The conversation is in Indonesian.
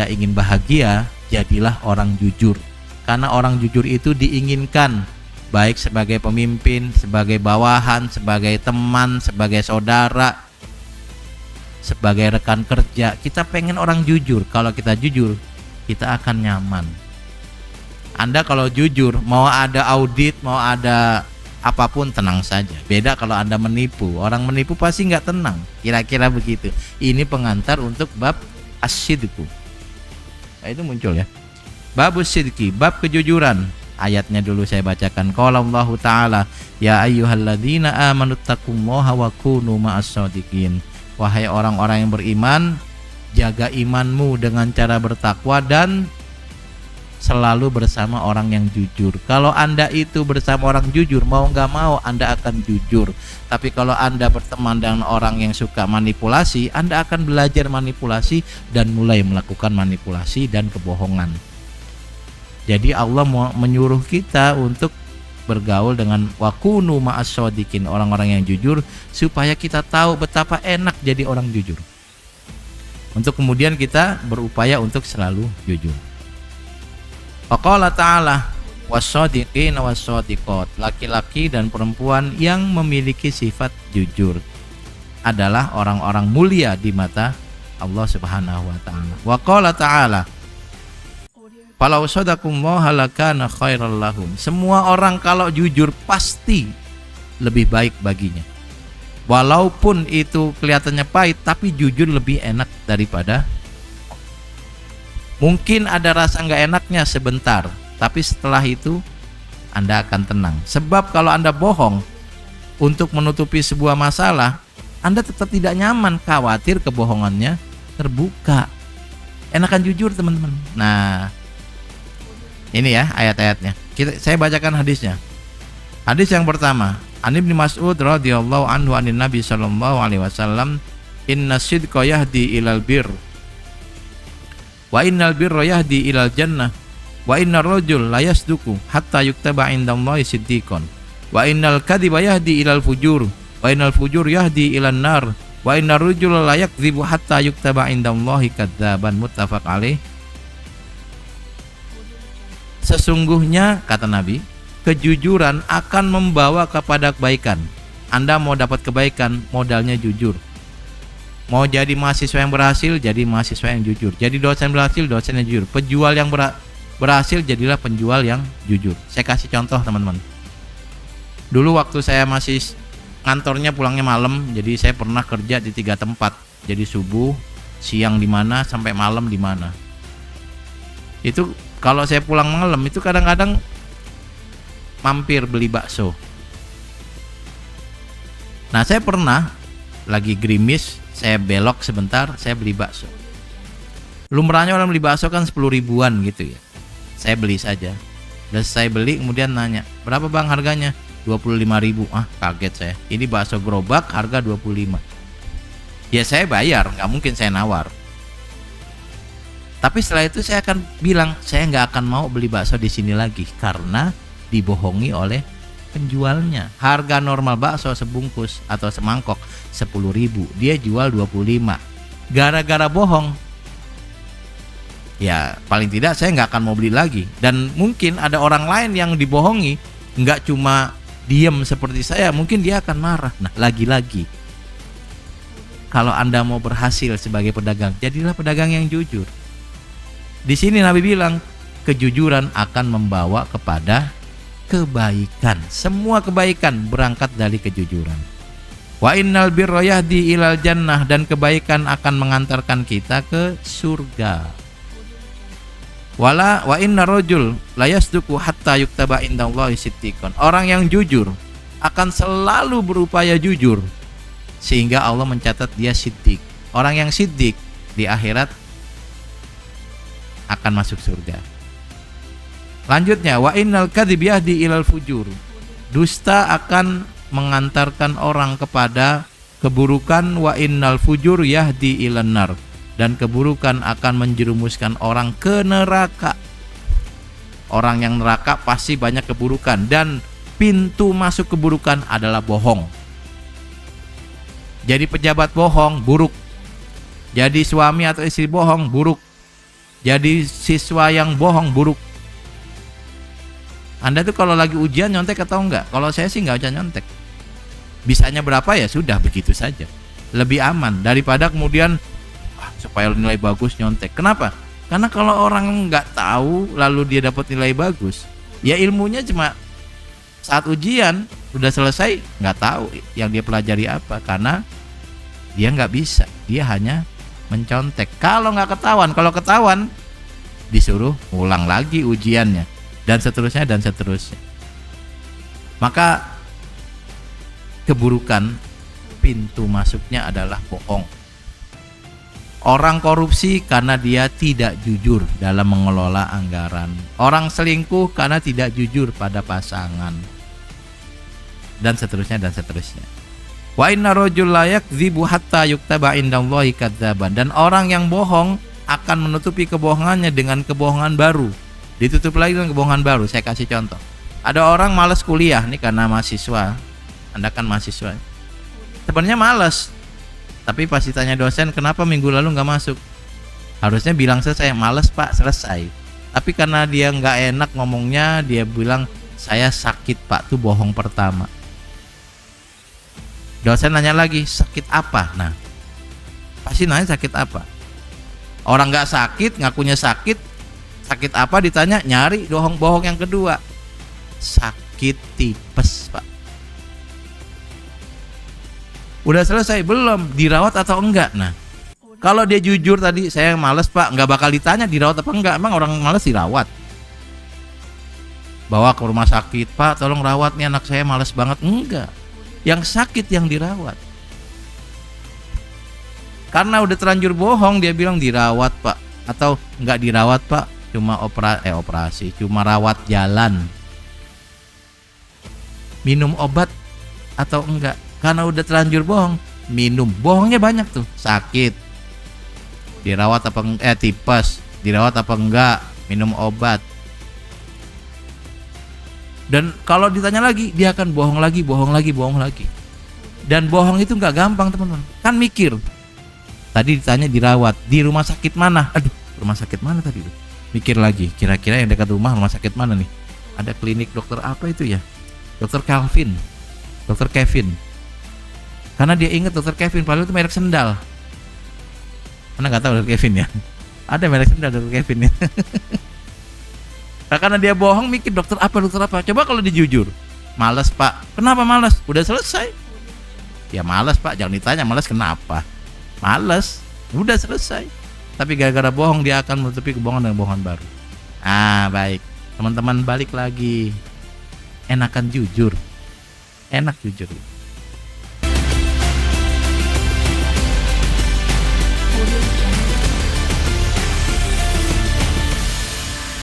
Anda ingin bahagia, jadilah orang jujur. Karena orang jujur itu diinginkan, baik sebagai pemimpin, sebagai bawahan, sebagai teman, sebagai saudara, sebagai rekan kerja. Kita pengen orang jujur. Kalau kita jujur, kita akan nyaman. Anda kalau jujur, mau ada audit, mau ada apapun, tenang saja. Beda kalau Anda menipu. Orang menipu pasti nggak tenang. Kira-kira begitu. Ini pengantar untuk bab as-sidqu. Nah, itu muncul ya. Babus sidqi, bab kejujuran. Ayatnya dulu saya bacakan. Qala Allah Ta'ala, ya ayyuhalladzina amanu taqullaha wa kunu ma'as-shadiqin. Wahai orang-orang yang beriman, jaga imanmu dengan cara bertakwa dan selalu bersama orang yang jujur. Kalau Anda itu bersama orang jujur, mau nggak mau Anda akan jujur. Tapi kalau Anda berteman dengan orang yang suka manipulasi, Anda akan belajar manipulasi dan mulai melakukan manipulasi dan kebohongan. Jadi Allah mau menyuruh kita untuk bergaul dengan wakunu ma'as-shadiqin, orang-orang yang jujur, supaya kita tahu betapa enak jadi orang jujur. Untuk kemudian kita berupaya untuk selalu jujur. Waqala ta'ala was-shadiqin was-shadiqat, laki-laki dan perempuan yang memiliki sifat jujur adalah orang-orang mulia di mata Allah Subhanahu wa taala. Waqala ta'ala falau shadaqullaha lakana khairal lahum. Semua orang kalau jujur pasti lebih baik baginya. Walaupun itu kelihatannya pahit, tapi jujur lebih enak daripada. Mungkin ada rasa nggak enaknya sebentar, tapi setelah itu Anda akan tenang. Sebab kalau Anda bohong untuk menutupi sebuah masalah, Anda tetap tidak nyaman, khawatir kebohongannya terbuka. Enakan jujur, teman-teman. Nah, ini ya ayat-ayatnya. Saya bacakan hadisnya. Hadis yang pertama, An Ibnu Mas'ud radhiyallahu anhu anin Nabi sallallahu alaihi wasallam, inna sidqa yahdi ilal bir wa innal birra yahdi ilal jannah wa innar rajul la yasduqu hatta yuktaba indallahi siddiqan wa innal kadhiba yahdi ilal fujur wa innal fujur yahdi ilan nar wa innar rajula la yakdzibu hatta yuktaba indallahi kadzaban. Muttafaq alaih. Sesungguhnya, kata Nabi, kejujuran akan membawa kepada kebaikan. Anda mau dapat kebaikan, modalnya jujur. Mau jadi mahasiswa yang berhasil, jadi mahasiswa yang jujur. Jadi dosen berhasil, dosen yang jujur. Penjual yang berhasil, jadilah penjual yang jujur. Saya kasih contoh, teman-teman. Dulu waktu saya masih ngantornya pulangnya malam, jadi saya pernah kerja di 3 tempat. Jadi subuh, siang di mana, sampai malam di mana. Itu kalau saya pulang malam itu kadang-kadang mampir beli bakso. Nah, saya pernah lagi gerimis, saya belok sebentar, saya beli bakso. Lumrahnya orang beli bakso kan 10 ribuan gitu ya. Saya beli saja. Dan saya beli kemudian nanya, berapa bang harganya? 25.000. Ah, kaget saya. Ini bakso gerobak harga 25. Ya saya bayar, nggak mungkin saya nawar. Tapi setelah itu saya akan bilang, saya nggak akan mau beli bakso di sini lagi karena dibohongi oleh penjualnya. Harga normal bakso sebungkus atau semangkok 10.000, dia jual 25. Gara-gara bohong, ya paling tidak saya nggak akan mau beli lagi. Dan mungkin ada orang lain yang dibohongi, nggak cuma diem seperti saya, mungkin dia akan marah. Nah, lagi-lagi, kalau Anda mau berhasil sebagai pedagang, jadilah pedagang yang jujur. Di sini Nabi bilang, kejujuran akan membawa kepada kebaikan. Semua kebaikan berangkat dari kejujuran. Wa innal birra yahdi ilal jannah, dan kebaikan akan mengantarkan kita ke surga. Wa innar rajul la yasduqu hatta yuktaba indallahi siddiqan. Orang yang jujur akan selalu berupaya jujur sehingga Allah mencatat dia siddiq. Orang yang siddiq di akhirat akan masuk surga. Lanjutnya, wa innal kadzib yahdi ilal fujur. Dusta akan mengantarkan orang kepada keburukan. Wa innal fujur yahdi ilan nar, dan keburukan akan menjerumuskan orang ke neraka. Orang yang neraka pasti banyak keburukan, dan pintu masuk keburukan adalah bohong. Jadi pejabat bohong buruk, jadi suami atau istri bohong buruk, Jadi siswa yang bohong buruk. Anda tuh kalau lagi ujian nyontek atau enggak? Kalau saya sih nggak usah nyontek. Bisanya berapa ya sudah begitu saja. Lebih aman daripada kemudian supaya nilai bagus nyontek. Kenapa? Karena kalau orang nggak tahu lalu dia dapat nilai bagus, ya ilmunya cuma saat ujian udah selesai nggak tahu yang dia pelajari apa, karena dia nggak bisa, dia hanya mencontek. Kalau nggak ketahuan, kalau ketahuan disuruh ulang lagi ujiannya dan seterusnya dan seterusnya. Maka keburukan pintu masuknya adalah bohong. Orang korupsi karena dia tidak jujur dalam mengelola anggaran. Orang selingkuh karena tidak jujur pada pasangan. Dan seterusnya dan seterusnya. Wa inna rajul la yakdzibu hatta yuktaba indallahi kadzaban. Dan orang yang bohong akan menutupi kebohongannya dengan kebohongan baru. Ditutup lagi dengan kebohongan baru. Saya kasih contoh. Ada orang malas kuliah nih karena mahasiswa. Anda kan mahasiswa. Sebenarnya malas. Tapi pas ditanya dosen, kenapa minggu lalu nggak masuk? Harusnya bilang selesai, males pak, selesai. Tapi karena dia nggak enak ngomongnya, dia bilang saya sakit pak, tuh bohong pertama. Dosen nanya lagi, sakit apa? Nah, pasti nanya sakit apa. Orang nggak sakit, ngakunya sakit apa ditanya, nyari bohong yang kedua. Sakit tipes pak. Udah selesai belum? Dirawat atau enggak? Nah, kalau dia jujur tadi, saya males pak, nggak bakal ditanya dirawat apa enggak. Emang orang males dirawat? Bawa ke rumah sakit, pak tolong rawat nih anak saya males banget. Enggak, yang sakit yang dirawat. Karena udah terlanjur bohong, dia bilang dirawat pak, atau enggak dirawat pak, cuma operasi, cuma rawat jalan. Minum obat atau enggak? Karena udah terlanjur bohong, minum. Bohongnya banyak tuh. Sakit, dirawat apa tipes, dirawat apa enggak, minum obat. Dan kalau ditanya lagi, dia akan bohong lagi. Dan bohong itu enggak gampang teman-teman. Kan mikir. Tadi ditanya dirawat, di rumah sakit mana? Aduh, rumah sakit mana tadi? Mikir lagi, kira-kira yang dekat rumah sakit mana nih? Ada klinik dokter apa itu ya? Dokter Kevin. Karena dia ingat dokter Kevin, padahal itu merek sendal. Mana nggak tahu dokter Kevin ya? Ada merek sendal dokter Kevin ya. Nah, karena dia bohong, mikir dokter apa. Coba kalau dia jujur, malas pak. Kenapa malas? Udah selesai. Ya malas pak, jangan ditanya malas kenapa. Malas, udah selesai. Tapi gara-gara bohong dia akan menutupi kebohongan dengan bohongan baru. Baik, teman-teman balik lagi. Enakan jujur. Enak jujur.